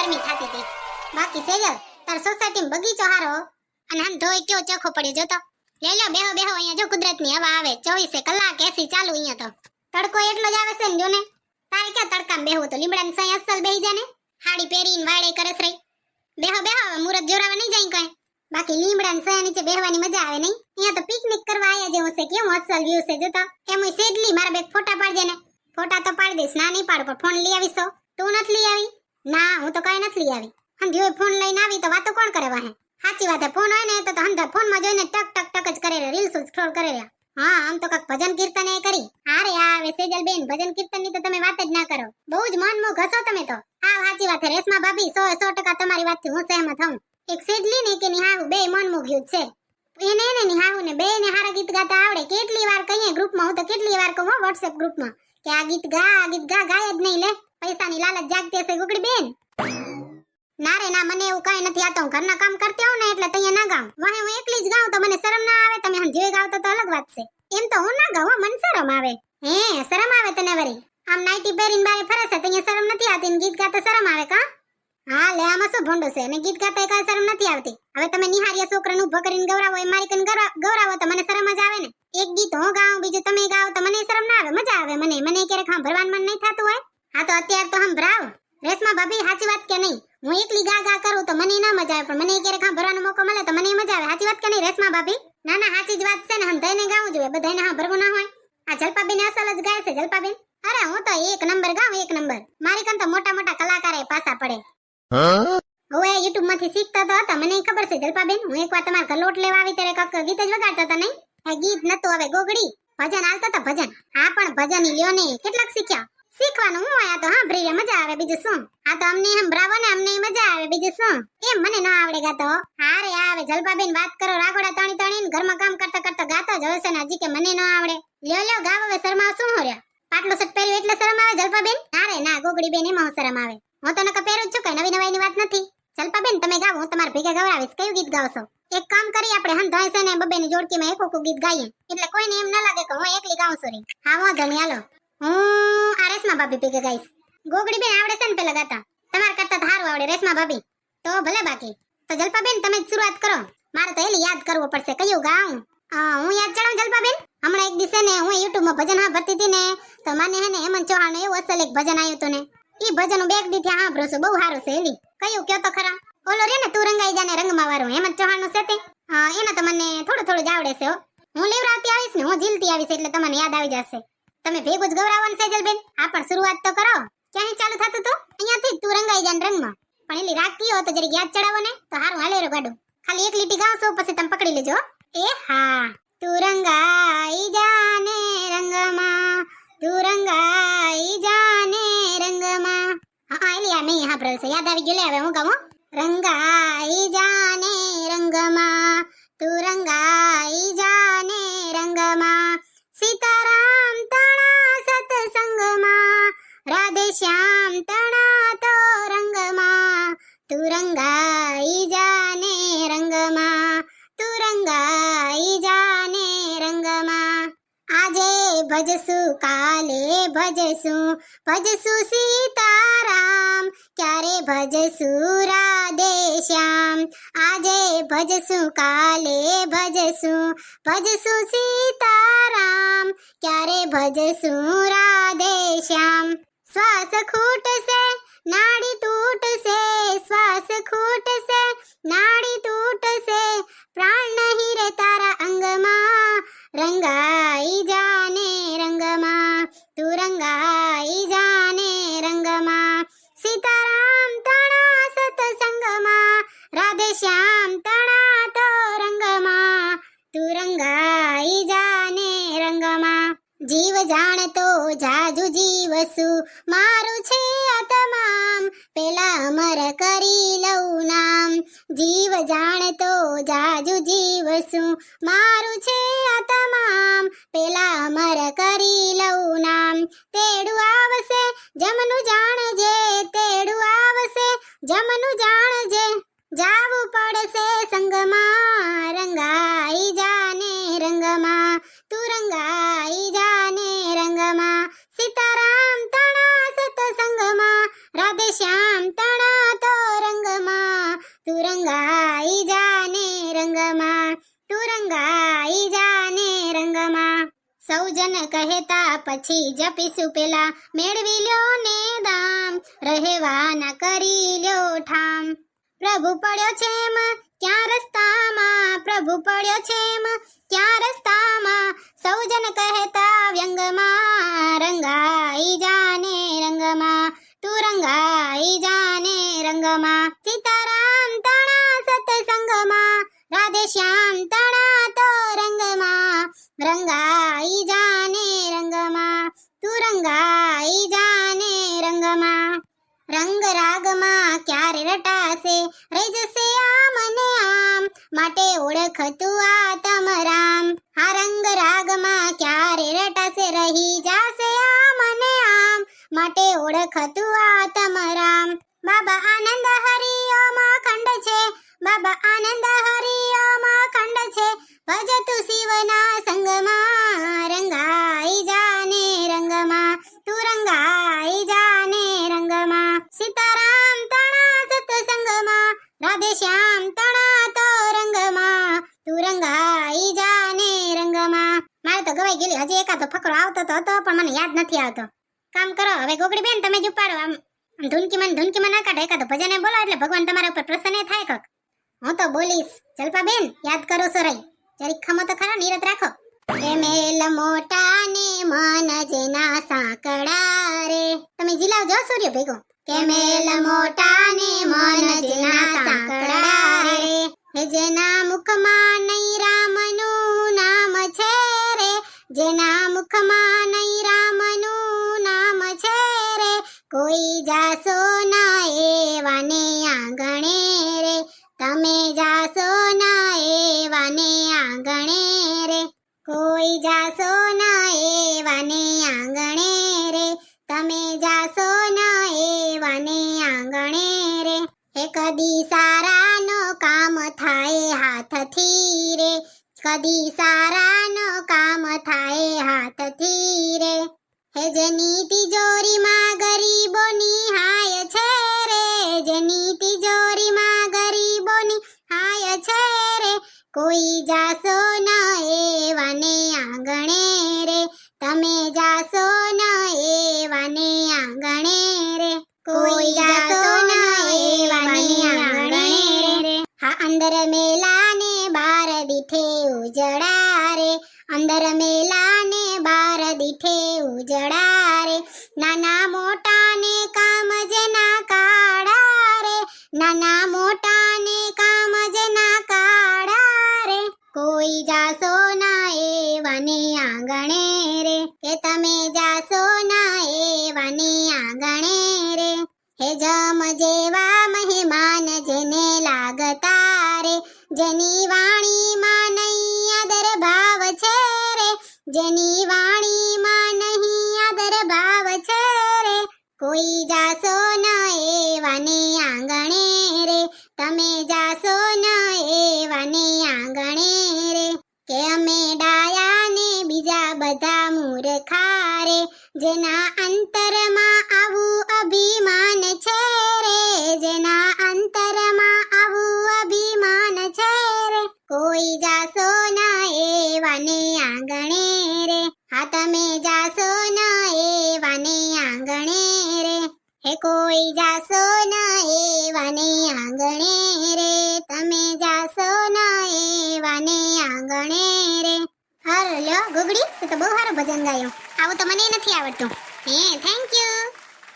ગરમી થતી હતી. બાકી સેજલ તાર સોસાયટીમાં બગીચો હારો અને આમ ધોઈ કયો ચોખ્ખો પડ્યો જોતો. લે લો બેહો બેહો, અહીંયા જો કુદરતની હવા આવે 24 કલાક એસી ચાલુ. અહીંયા તો તડકો એટલો જ આવે છે ને જો ને. તારે ક્યાં તડકામાં બેહવું, તો લીમડાની સાઈ અસલ બેહી જા ને. હાડી પહેરીને વાળે કરસ રહી. બેહો બેહો, હવે મુરત જોરાવા નહીં જાય કઈ. બાકી લીમડાની સાઈ નીચે બેહવાની મજા આવે નહીં. અહીંયા તો પિકનિક કરવા આયા જેવું છે. કેવું અસલ વ્યૂ છે જોતો. એમય સેજલી મારા બે ફોટા પાડજે ને. ફોટા તો પાડી દઈશ, ના નહીં પાડ, પણ ફોન લઈ આવીશો. તું નથી લઈ આવી? ના, હું તો કઈ નથી લઈ આવી. હંધી ફોન લઈને આવી તો વાતો કોણ કરે વાહે? સાચી વાત હે, ફોન હોય ને તો હંધા ફોનમાં જોઈને ટક ટક ટક જ કરે, રીલ્સ સ્ક્રોલ કરે. હા, આમ તો કાક ભજન કીર્તન એ કરી. અરે આવે સેજલ બેન, ભજન કીર્તન ની તો તમે વાત જ ના કરો. બહુ જ મનમોહ હસો તમે તો. હા સાચી વાત હે રેશમા ભાભી, 100% તમારી વાતથી હું સહેમત હું. એક સેજલી ને કે નિહાહુ બે મનમોહ જ છે. એને ને નિહાહુ ને બે ને હારા ગીત ગાતા આવડે. કેટલી વાર કહીએ ગ્રુપમાં, હું તો કેટલી વાર કહું WhatsApp ગ્રુપમાં કે આ ગીત ગા ગાય જ નહીં. લે પૈસાની લાલચ જાગતી હશે ગુગડી બેન. ના રે ના, મને એવું કઈ નથી. આતો હું ઘરના કામ કરતી હોઉં ને એટલે તૈયા ના ગાઉં. વાહે હું એકલી જ ગાઉં તો મને શરમ ના આવે. તમે હંધીએ ગાવ તો અલગ વાત છે. એમ તો હું ના ગાઉં, મને શરમ આવે. હે શરમ આવે તને વરી? આમ નાઈટી પહેરીને બારે ફરે છે તૈયા શરમ નથી આવતી ને ગીત ગાતા શરમ આવે કા? હા લે, આમાં શું ભોંડો છે ને ગીત ગાતા કઈ શરમ નથી આવતી. હવે તમે નિહારિયા છોકરાને ઉભો કરીને ગૌરાવો, એ મારી કન ગૌરાવો તો મને શરમ જ આવે ને. એક ગીત હું ગાઉં, બીજું તમે ગાઓ તો મને શરમ ના આવે, મજા આવે. મને ક્યારેક સાંભળવાનું મન નહીં થતું હોય. હા તો અત્યારે તો સંભળાવ. રેશમા ભાભી સાચી વાત કે નહીં? હું એકલી ગા કરું તો મને ના મજા આવે, પણ મને ક્યારેક સાંભળવાનો મોકો મળે તો મને મજા આવે. સાચી વાત કે નહીં રેશમા ભાભી? ના ના સાચી જ વાત છે ને. હંધાઈને ગાવું જોઈએ, બધાને સાંભળવું ના હોય. આ જલપાબેન અસલ જ ગાય છે જલપાબેન. અરે હું તો એક નંબર ગાઉં, એક નંબર. મારી કન તો મોટા મોટા કલાકારે પાસા પડે. હવે YouTube માંથી શીખતા તો હતા, મને ખબર છે જલપાબેન. હું એકવાર તમારા ઘર લોટ લેવા આવી ત્યારે કાક ગીત જ વગાડતા હતા નહીં? એ ગીત નતું, હવે ગોગડી ભજન હાલતા હતા ભજન. હા પણ ભજન લ્યો ને કેટલાક શીખ્યા. શીખવાનું હું આ તો સાંભળી મજા આવે, બીજું શું. આ તો અમને સંભળાવો ને, અમને મજા આવે, બીજું શું. એમ મને ના આવડે ગાતો. હા રે આવે જલપાબેન, વાત કરો રાગોડા તણી તણી ઘરમાં કામ કરતા કરતા ગાતો જ હશે ને. હજી કે મને ના આવડે. લ્યો ગાવ, હવે શરમાવ શું હો રહ્યા? પાટલો શર્ટ પહેર્યો એટલે શરમ આવે જલપાબેન? ના રે ના ગોગડી બેન, એમાં શરમ આવે. હું તો નકા પહેરું જ છું, કઈ નવી નવાઈની વાત નથી. જલપાબેન તમે ગાવ, હું તમારા ભેગા ગવરાવીશ. કયું ગીત ગાવશો? એક કામ કરી આપણે હંધાય છે ને બબેની જોડકીમાં એક ગીત ગાઈએ, એટલે કોઈને એમ ના લાગે કે હું એકલી ગાઉં છું. હા વાંધો નહીં, હાલો હું આ રેશમા ભાભી ભેગા ગાઈશ. ગોગડી બેન આવડે છે ને પેલા ગાતા? તમારા કરતા સારું આવડે રેશમા ભાભી. તો ભલે, બાકી તો જલપાબેન તમે જ શરૂઆત કરો. મારે તો એલી યાદ કરવો પડશે કયું ગાઉં. હું યાદ ચડાવું જલપાબેન. હમણાં એક દિવસે ને હું યુટ્યુબમાં ભજન સાંભળતી હતી ને, તો મને હે ને હેમંત ચૌહાણ એવું અસલ એક ભજન આવ્યું હતું ને, ઈ ભજન હું બે દીથી સાંભળું છું. બહુ સારું છે. એલી કયું કયો તો ખરા? ઓલો રે ને તું રંગાઈ જાને રંગમાં વાળું હેમંત ચૌહાણ નું છે તે. એને તો મને થોડું જ આવડે છે. હું લેવરાવતી આવીશ ને, હું ઝીલતી આવીશ એટલે તમને યાદ આવી જશે. તમે ભેગું જ ગવરાવવાનું છે જલબેન. હા પણ શરૂઆત તો કરો. ક્યાંય ચાલુ થતું તું? અહીંયાથી તું રંગાઈ જાને રંગમાં. પણ એલી રાગ કયો તો જરીક યાદ ચડાવો ને તો હારું હાલે રો ગાડું. ખાલી એક લીટી ગાવશો પછી તમે પકડી લેજો. એ હા, તું રંગાઈ જાને રંગમાં, તું રંગાઈ જાને રંગમાં. હા એલી આ નહીં સાંભળેલ છે, યાદ આવી ગયું. લે હવે હું ગાઉં. રંગાઈ જાને રંગમાં, તું રંગાઈ જાને રંગમાં, સીતારામ તણા સત્સંગમાં, રાધે શ્યામ તણા તો રંગમાં, તું રંગાઈ જાને રંગમાં, તું રંગાઈ જાને રંગમાં. આજે ભજશું કાલે ભજશું સીતારામ, ક્યારે ભજશું રાધે શ્યામ. આજે ભજશું કાલે ભજશું સીતારામ, ક્યારે ભજશું રાધે શ્યામ. શ્વાસ ખૂટશે નાડી તૂટશે, શ્વાસ ખૂટશે નાડી તૂટશે, પ્રાણ નહીં રે તારા અંગમાં, રંગાઈ જાને રંગમાં, તું રંગાઈ જાને રંગમાં, સીતારામ તણા સત્સંગમાં, રાધે શ્યામ તણા તો રંગમાં, તું રંગાઈ જાને રંગમાં. જીવ જાણતો જાજુ જીવસું, મારું છે આ તમામ, પેલા અમર કરી લઉં નામ. જીવ જાણતો જાજુ જીવસું, મારું છે આ તમામ, પેલા અમર કરી લઉં નામ. તેડું આવશે જમનું જાણજે, તેડું આવશે જમનું જાણજે, જાવું પડશે સંગમાં, રંગાઈ જાને રંગમાં, તું રંગાઈ જાને રંગમાં, સીતારામ તણા સત્સંગમાં, રાધે શ્યામ તણા તો પછી જપીશું પેલા મેળવી લ્યો ને દામ રહેવાના કરી લ્યો ઠામ પ્રભુ પડ્યો છે એમ ક્યાં રસ્તામાં પ્રભુ પડ્યો છે એમ ક્યાં રસ્તામાં સૌ જન કહેતા વ્યંગમાં રંગાઈ જાને રંગમાં તું રંગાઈ જાને રંગમાં સીતારામ તણા સત્સંગમાં રાધે શ્યામ તણા તો રંગમાં રંગાઈ જાને રંગમાં તું રંગાઈ જાને રંગમાં રંગ રાગમાં ક્યારે રટાશે રહી જશે આમ ને આમ માટે ઓળખતું આતમ રામ આ રંગ રાગમાં ક્યારે રટાશે રહી જાશે આમ ને આમ માટે ઓળખતું આતમ રામ બાબા આનંદ હરિઓમાં ખંડ છે બાબા આનંદ હરિઓમાં ખંડ છે ભજતું શિવના સંગમાં રંગાઈ જાને રંગમાં તું રંગાઈ જાને રંગમાં સીતારામ તણા સત્સંગમાં રાધે શ્યામ તણા તો રંગમાં તું રંગાઈ જાને રંગમાં મારે તો ગવાઈ ગયેલી હજી એકાદો ફકરો આવતો તો હતો પણ મને યાદ નથી આવતો કામ કરો હવે ગોગડી બેન તમે જ ઉપાડો આમ ધૂનકીમાં ના કાઢો એકાદો ભજને બોલો એટલે ભગવાન તમારા ઉપર પ્રસન્ન થાય કક હું તો બોલીશ જલપા બેન યાદ કરો સોરાઈ જરીક ખમો તો ખરા નીરત રાખો એ મેલ મોટા ને મન જેના સાંકડા રે તમે જીલાવજો સૂર્ય ભેગો કે મેલ મોટા ને મન જેના સાંકડા રે હે જેના મુખમાં નહીં રામનું નામ છે રે જેના મુખમાં નહીં રામનું નામ છે રે કોઈ જાશો ના એવાને આંગણે રે તમે જાશો ના એવાને આંગણે રે કોઈ જાશો ના એવાને આંગણે રે તમે જાશો ના એવાને આંગણે રે હે કદી સારાનો કામ થાય હાથથી રે કદી સારાનો કામ થાય હાથથી રે હે જેની તિજોરીમાં ગરીબોની હાય છે રે જેની તિજોરીમાં ગરીબોની હાય છે રે કોઈ જાશો ના એવાને આંગણે રે તમે જાશો ના એવાને આંગણે રે કોઈ જાશો ના એવાને આંગણે રે હા અંદર મેલાને બાર દીઠે ઉજળા રે અંદર મેલાને બાર દીઠે ઉજળા રે નાના મોટા ને કામ જેના કાળા રે નાના મોટા ને કામ જેના કાળા રે કોઈ જાશો ના એવાને આંગણે રે કે તમે જાશો ના એવાને આંગણે રે હે જમ જેવા મહેમાન જેને લાગતા રે જેની વાણીમાં નહીં આદર ભાવ છે રે જેની વાણીમાં નહીં આદર ભાવ છે રે કોઈ જાશો ના એવાને આંગણે રે તમે જાશો ના એવાને આંગણે રે કે અમે ડાયાને બીજા બધા મૂર્ખા રે જેના અંતરમાં આવું અભિમાન છે રે જેના અંતરમાં આવું અભિમાન છે રે કોઈ જાશો ના એવાને આંગણે રે હા તમે જાશો ના એવાને આંગણે રે હે કોઈ જાશો ના એવાને આંગણે રે તમે જાશો ના એવાને આંગણે રે હાર લ્યો ગુગડી તું તો બહુ સારું ભજન ગાયું આવું તો મને નથી આવડતું હે થેન્ક યુ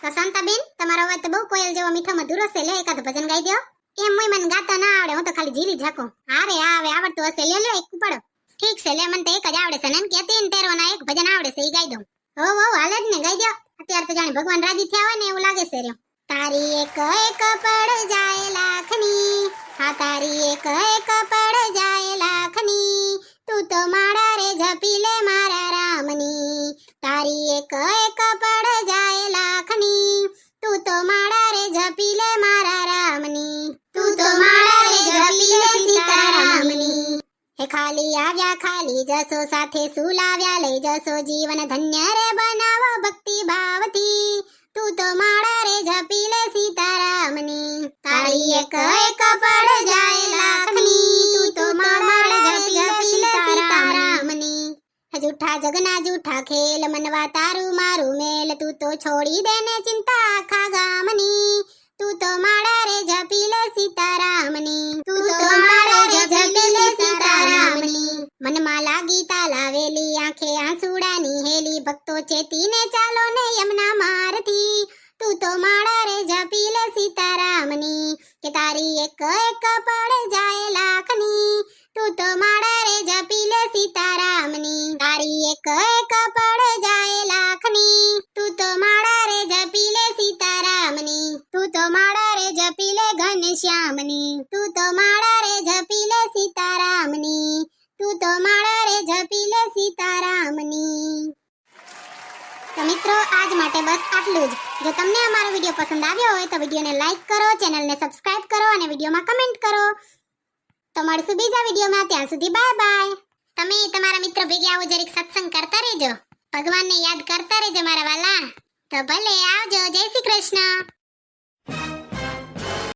તો શાંતાબેન તમારો અવાજ તો બહુ કોયલ જેવો મીઠો મધુરો છે લે એકાદ ભજન ગાઈ દો એમ મને ગાતા ના આવડે હું તો ખાલી ઝીલી ઝાકું અરે આવે આવડતું હશે લે એક ઉપાડો ઠીક છે લે મને તો એક જ આવડે છે ને એમ કે તીન તેરવાના એક ભજન આવડે છે ઈ ગાઈ દઉં હો હાલે જ ને ગાઈ દો અત્યારે તો જાણે ભગવાન રાજી થયા હોય ને એવું લાગે છે રહ્યો તારી એક એક પડ જાય લાખની હા તારી એક એક પડ જાય લાખની તું તો મારા રે જપી લે મારા રામની તારી એક એક પડ જાય લાખની તું તો મારા રે જપી લે મારા રામની તું તો મારા રે જપી લે સીતારામની હે ખાલી આવ્યા ખાલી જશો સાથે સુલાવ્યા લઈ જશો જીવન ધન્ય રે બનાવો ભક્તિ ભાવથી તું તો મારા રે જપી લે સીતારામની તારી એક એક પડ જાય લાખની તું તો મારા રે જપી લે સીતારામની હજુ ઉઠા જગના જૂઠા ખેલ મનવા તારું મારું મેલ તું તો છોડી દે ને ચિંતા આખા ગામની તું તો માળા રે જપી લે સીતારામની તું તો માળા રે જપી લે સીતારામની મનમાં લાગી તાલાવેલી આંખે આંસુડાની હેલી ભક્તો ચેતીને ચાલો ને યમના મારથી તું તો માળા રે જપી લે સીતારામની કે તારી એક એક પડે જાય લાખની તું તો માળા રે જપી લે સીતારામની તારી એક એક પડે જાય લાખની તું તો માળા રે જપી લે સીતારામની તું તો માળા રે જપી લે ઘનશ્યામની તું તો માળા રે જપી લે સીતારામની તું તો માળા રે જપી લે સીતારામની તો મિત્રો આજ માટે બસ આટલું જ જો તમને અમારો વિડિયો પસંદ આવ્યો હોય તો વિડિયોને લાઈક કરો ચેનલને સબસ્ક્રાઇબ કરો અને વિડિયોમાં કમેન્ટ કરો તો મળશું બીજા વિડિયોમાં ત્યાં સુધી બાય બાય તમે તમારા મિત્ર ભેગી આવો જરીક સત્સંગ કરતા રહેજો ભગવાનને યાદ કરતા રહેજો મારા વાલા તો ભલે આવજો જય શ્રી કૃષ્ણ